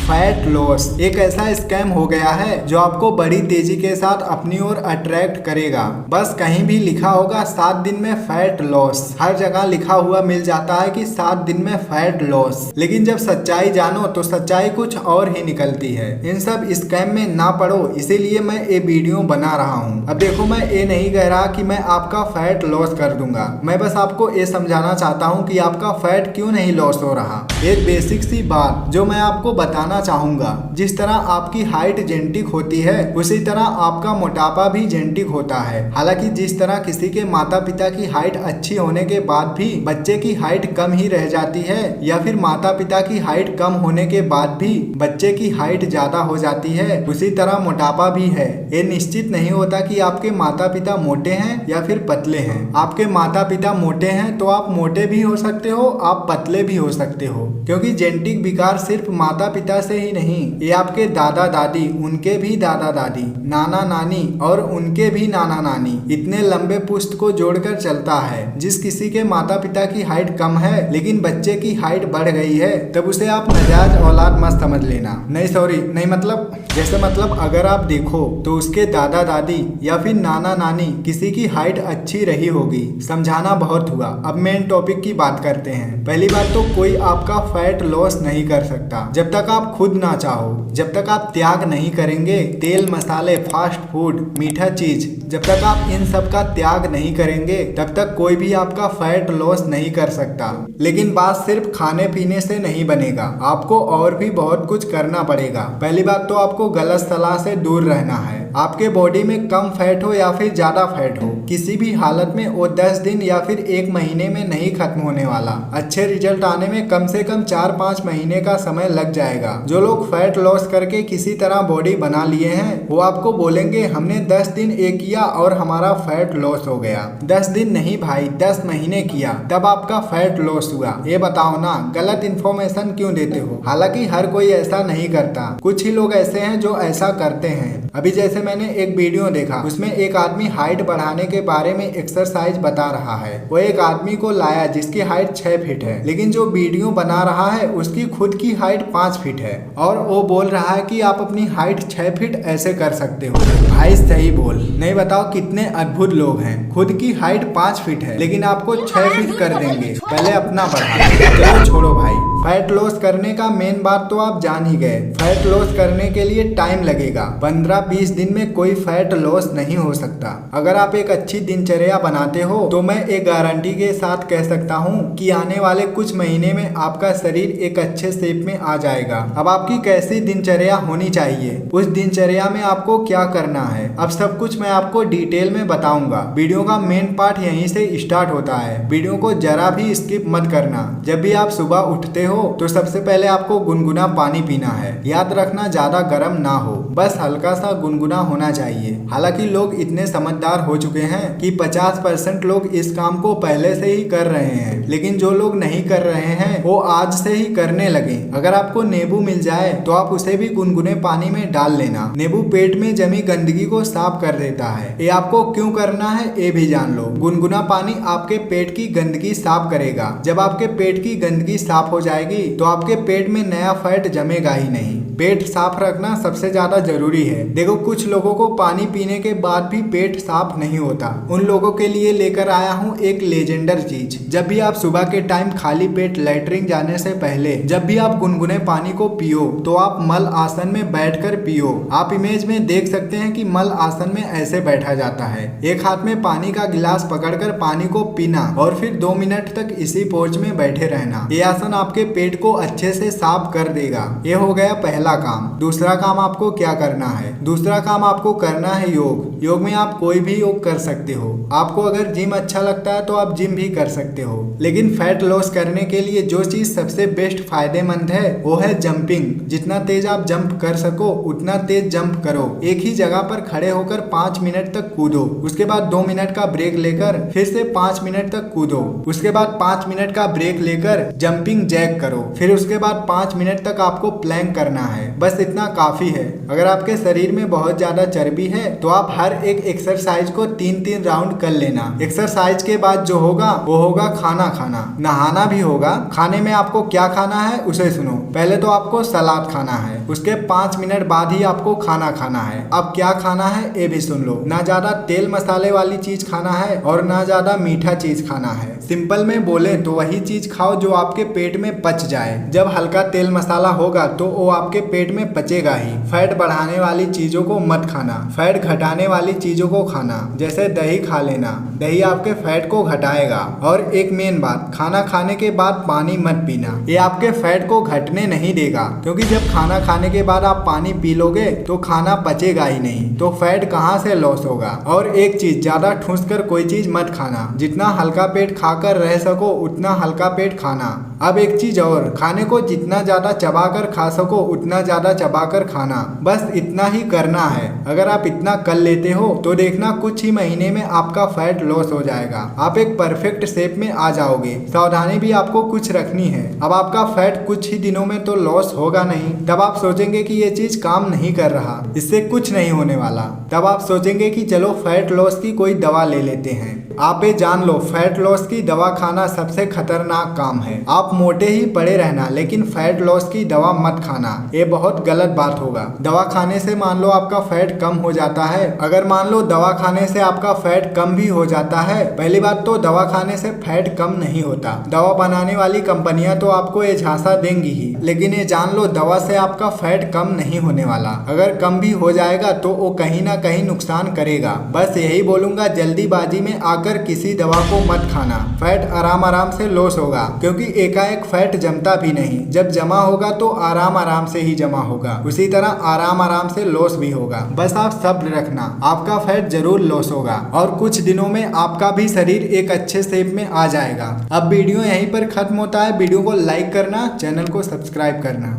Fat loss एक ऐसा scam हो गया है जो आपको बड़ी तेजी के साथ अपनी ओर अट्रैक्ट करेगा। बस कहीं भी लिखा होगा 7 दिन में फैट लॉस, हर जगह लिखा हुआ मिल जाता है कि 7 दिन में फैट लॉस, लेकिन जब सच्चाई जानो तो सच्चाई कुछ और ही निकलती है। इन सब स्कैम में ना पड़ो, इसीलिए मैं ये वीडियो बना रहा हूँ। अब देखो, मैं ये नहीं कह रहा कि मैं आपका फैट लॉस कर दूंगा, मैं बस आपको ये समझाना चाहता हूँ कि आपका फैट क्यों नहीं लॉस हो रहा। एक बेसिक सी बात जो मैं आपको बताना चाहूंगा, जिस तरह आपकी हाइट जेनेटिक होती है उसी तरह आपका मोटापा भी जेनेटिक होता है। हालांकि जिस तरह किसी के माता पिता की हाइट अच्छी होने के बाद भी बच्चे की हाइट कम ही रह जाती है, या फिर माता पिता की हाइट कम होने के बाद भी बच्चे की हाइट ज्यादा हो जाती है, उसी तरह मोटापा भी है। ये निश्चित नहीं होता कि आपके माता पिता मोटे हैं या फिर पतले हैं। आपके माता पिता मोटे हैं तो आप मोटे भी हो सकते हो, आप पतले भी हो सकते हो, क्योंकि जेनेटिक विकार सिर्फ माता पिता से ही नहीं, ये आपके दादा दादी, उनके भी दादा दादी, नाना नानी और उनके भी नाना नानी, इतने लंबे पुश्त को जोड़कर चलता है। जिस किसी के माता पिता की हाइट कम है लेकिन बच्चे की हाइट बढ़ गई है, तब उसे आप नाजायज औलाद मत समझ लेना। नहीं मतलब अगर आप देखो तो उसके दादा दादी या फिर नाना नानी किसी की हाइट अच्छी रही होगी। समझाना बहुत हुआ, अब मेन टॉपिक की बात करते हैं। पहली बात तो कोई आपका फैट लॉस नहीं कर सकता जब तक आप खुद ना चाहो, जब तक आप त्याग नहीं करेंगे तेल मसाले, फास्ट फूड, मीठा चीज, जब तक आप इन सब का त्याग नहीं करेंगे तब तक कोई भी आपका फैट लॉस नहीं कर सकता। लेकिन बात सिर्फ खाने पीने से नहीं बनेगा, आपको और भी बहुत कुछ करना पड़ेगा। पहली बात तो आपको गलत सलाह से दूर रहना है। आपके बॉडी में कम फैट हो या फिर ज्यादा फैट हो, किसी भी हालत में वो 10 दिन या फिर 1 महीने में नहीं खत्म होने वाला। अच्छे रिजल्ट आने में कम से कम 4-5 महीने का समय लग जाएगा। जो लोग फैट लॉस करके किसी तरह बॉडी बना लिए हैं वो आपको बोलेंगे हमने 10 दिन ये किया और हमारा फैट लॉस हो गया। 10 दिन नहीं भाई, 10 महीने किया तब आपका फैट लॉस हुआ। ये बताओ ना, गलत इन्फॉर्मेशन क्यों देते हो? हालांकि हर कोई ऐसा नहीं करता, कुछ ही लोग ऐसे हैं जो ऐसा करते हैं। अभी जैसे मैंने एक वीडियो देखा, उसमें एक आदमी हाइट बढ़ाने के बारे में एक्सरसाइज बता रहा है। वो एक आदमी को लाया जिसकी हाइट 6 फीट है, लेकिन जो वीडियो बना रहा है उसकी खुद की हाइट 5 फीट है, और वो बोल रहा है कि आप अपनी हाइट 6 फीट ऐसे कर सकते हो। भाई सही बोल, नहीं बताओ कितने अद्भुत लोग हैं। खुद की हाइट 5 फीट है लेकिन आपको 6 फीट कर देंगे। पहले अपना बढ़ा। चलो छोड़ो भाई, फैट लॉस करने का मेन बात तो आप जान ही गए। फैट लॉस करने के लिए टाइम लगेगा, 15-20 दिन में कोई फैट लॉस नहीं हो सकता। अगर आप एक अच्छी दिनचर्या बनाते हो तो मैं एक गारंटी के साथ कह सकता हूँ कि आने वाले कुछ महीने में आपका शरीर एक अच्छे शेप में आ जाएगा। अब आपकी कैसी दिनचर्या होनी चाहिए, उस दिनचर्या में आपको क्या करना है, अब सब कुछ मैं आपको डिटेल में बताऊंगा। वीडियो का मेन पार्ट यहीं से स्टार्ट होता है, वीडियो को जरा भी स्किप मत करना। जब भी आप सुबह उठते हो तो सबसे पहले आपको गुनगुना पानी पीना है। याद रखना ज्यादा गर्म ना हो, बस हल्का सा गुनगुना होना चाहिए। हालांकि लोग इतने समझदार हो चुके हैं कि 50% लोग इस काम को पहले से ही कर रहे हैं, लेकिन जो लोग नहीं कर रहे हैं वो आज से ही करने लगे। अगर आपको नींबू मिल जाए तो आप उसे भी गुनगुने पानी में डाल लेना। नींबू पेट में जमी गंदगी को साफ कर देता है। ये आपको क्यों करना है ये भी जान लो। गुनगुना पानी आपके पेट की गंदगी साफ करेगा। जब आपके पेट की गंदगी साफ हो जाएगी तो आपके पेट में नया फैट जमेगा ही नहीं। पेट साफ रखना सबसे ज्यादा जरूरी है। देखो, कुछ लोगों को पानी पीने के बाद भी पेट साफ नहीं होता। उन लोगों के लिए लेकर आया हूँ एक लेजेंडर चीज। जब भी आप सुबह के टाइम खाली पेट लैट्रिन जाने से पहले जब भी आप गुनगुने पानी को पियो तो आप मल आसन में बैठकर पियो। आप इमेज में देख सकते हैं कि मल आसन में ऐसे बैठा जाता है। एक हाथ में पानी का गिलास पकड़कर पानी को पीना और फिर 2 मिनट तक इसी पोज में बैठे रहना। ये आसन आपके पेट को अच्छे से साफ कर देगा। ये हो गया पहला काम। दूसरा काम आपको क्या करना है? दूसरा काम आपको करना है योग। योग में आप कोई भी योग कर सकते हो। आपको अगर जिम अच्छा लगता है तो आप जिम भी कर सकते हो, लेकिन फैट लॉस करने के लिए जो चीज सबसे बेस्ट फायदेमंद है वो है जंपिंग। जितना तेज आप जंप कर सको उतना तेज जंप करो। एक ही जगह पर खड़े होकर 5 मिनट तक कूदो, उसके बाद 2 मिनट का ब्रेक लेकर फिर से 5 मिनट तक कूदो, उसके बाद 5 मिनट का ब्रेक लेकर जंपिंग जैक करो, फिर उसके बाद 5 मिनट तक आपको प्लैंक करना है। बस इतना काफी है। अगर आपके शरीर में बहुत ज्यादा चर्बी है तो आप हर एक एक्सरसाइज को 3-3 राउंड कर लेना। एक्सरसाइज के बाद जो होगा वो होगा खाना खाना। नहाना भी होगा। खाने में आपको क्या खाना है उसे सुनो। पहले तो आपको सलाद खाना है, उसके 5 मिनट बाद ही आपको खाना खाना है। अब क्या खाना है ये भी सुन लो। ना ज्यादा तेल मसाले वाली चीज खाना है और ना ज्यादा मीठा चीज खाना है। सिंपल में बोले तो वही चीज खाओ जो आपके पेट में पच जाए। जब हल्का तेल मसाला होगा तो वो आपके पेट में पचेगा ही। फैट बढ़ाने वाली चीजों को मत खाना, फैट घटाने वाली चीजों को खाना। जैसे दही खा लेना, दही आपके फैट को घटाएगा। और एक मेन बात, खाना खाने के बाद पानी मत पीना, ये आपके फैट को घटने नहीं देगा। क्योंकि जब खाना खाने के बाद आप पानी पी लोगे तो खाना पचेगा ही नहीं, तो फैट कहाँ से लॉस होगा। और एक चीज, ज्यादा ठूस कर कोई चीज मत खाना। जितना हल्का पेट खाकर रह सको उतना हल्का पेट खाना। अब एक चीज और, खाने को जितना ज्यादा चबाकर खा सको उतना ज्यादा चबाकर खाना। बस इतना ही करना है। अगर आप इतना कर लेते हो तो देखना कुछ ही महीने में आपका फैट लॉस हो जाएगा। आप एक परफेक्ट शेप में आ जाओगे। सावधानी भी आपको कुछ रखनी है। अब आपका फैट कुछ ही दिनों में तो लॉस होगा नहीं, तब आप सोचेंगे कि ये चीज काम नहीं कर रहा, इससे कुछ नहीं होने वाला। तब आप सोचेंगे कि चलो फैट लॉस की कोई दवा ले लेते हैं। आप ये जान लो, फैट लॉस की दवा खाना सबसे खतरनाक काम है। आप मोटे ही पड़े रहना लेकिन फैट लॉस की दवा मत खाना, ये बहुत गलत बात होगा। दवा खाने से मान लो आपका फैट कम हो जाता है। अगर मान लो दवा खाने से आपका फैट कम भी हो जाता है, पहली बात तो दवा खाने से फैट कम नहीं होता। दवा बनाने वाली कंपनियां तो आपको ये झांसा देंगी ही, लेकिन ये जान लो दवा से आपका फैट कम नहीं होने वाला। अगर कम भी हो जाएगा तो वो कहीं ना कहीं नुकसान करेगा। बस यही बोलूंगा, जल्दीबाजी में आकर किसी दवा को मत खाना। फैट आराम आराम से लॉस होगा, क्योंकि एकाएक फैट जमता भी नहीं। जब जमा होगा तो आराम आराम से ही जमा होगा, उसी तरह आराम आराम से लॉस भी होगा। बस आप सब्र रखना, आपका फैट जरूर लॉस होगा और कुछ दिनों में आपका भी शरीर एक अच्छे शेप में आ जाएगा। अब वीडियो यहीं पर खत्म होता है। वीडियो को लाइक करना, चैनल को सब्सक्राइब करना।